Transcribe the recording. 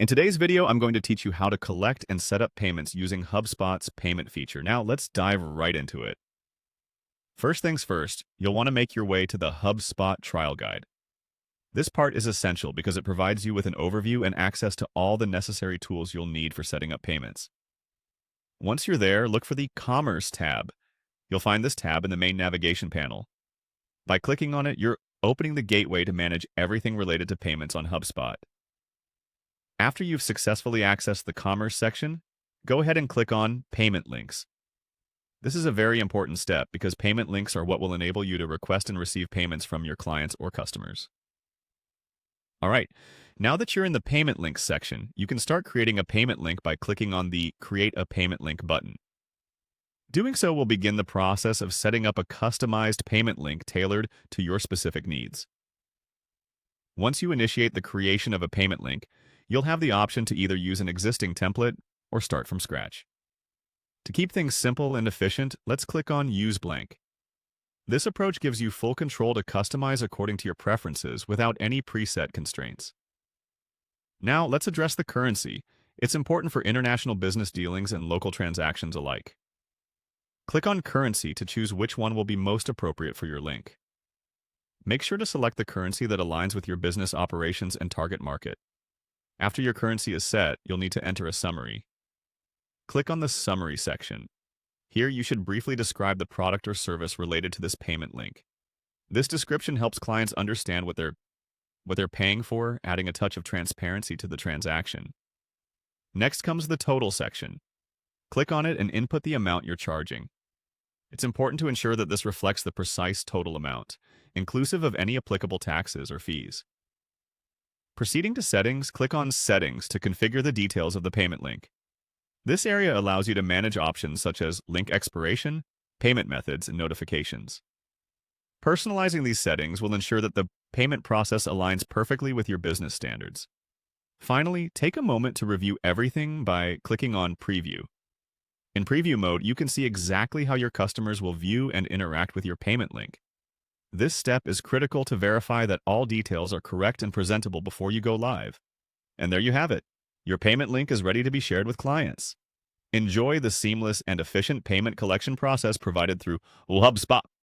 In today's video, I'm going to teach you how to collect and set up payments using HubSpot's payment feature. Now, let's dive right into it. First things first, you'll want to make your way to the HubSpot trial guide. This part is essential because it provides you with an overview and access to all the necessary tools you'll need for setting up payments. Once you're there, look for the Commerce tab. You'll find this tab in the main navigation panel. By clicking on it, you're opening the gateway to manage everything related to payments on HubSpot. After you've successfully accessed the Commerce section, go ahead and click on Payment Links. This is a very important step because payment links are what will enable you to request and receive payments from your clients or customers. All right, now that you're in the Payment Links section, you can start creating a payment link by clicking on the Create a Payment Link button. Doing so will begin the process of setting up a customized payment link tailored to your specific needs. Once you initiate the creation of a payment link, you'll have the option to either use an existing template or start from scratch. To keep things simple and efficient, let's click on Use Blank. This approach gives you full control to customize according to your preferences without any preset constraints. Now, let's address the currency. It's important for international business dealings and local transactions alike. Click on Currency to choose which one will be most appropriate for your link. Make sure to select the currency that aligns with your business operations and target market. After your currency is set, you'll need to enter a summary. Click on the Summary section. Here, you should briefly describe the product or service related to this payment link. This description helps clients understand what they're paying for, adding a touch of transparency to the transaction. Next comes the Total section. Click on it and input the amount you're charging. It's important to ensure that this reflects the precise total amount, inclusive of any applicable taxes or fees. Proceeding to Settings, click on Settings to configure the details of the payment link. This area allows you to manage options such as link expiration, payment methods, and notifications. Personalizing these settings will ensure that the payment process aligns perfectly with your business standards. Finally, take a moment to review everything by clicking on Preview. In preview mode, you can see exactly how your customers will view and interact with your payment link. This step is critical to verify that all details are correct and presentable before you go live. And there you have it. Your payment link is ready to be shared with clients. Enjoy the seamless and efficient payment collection process provided through HubSpot.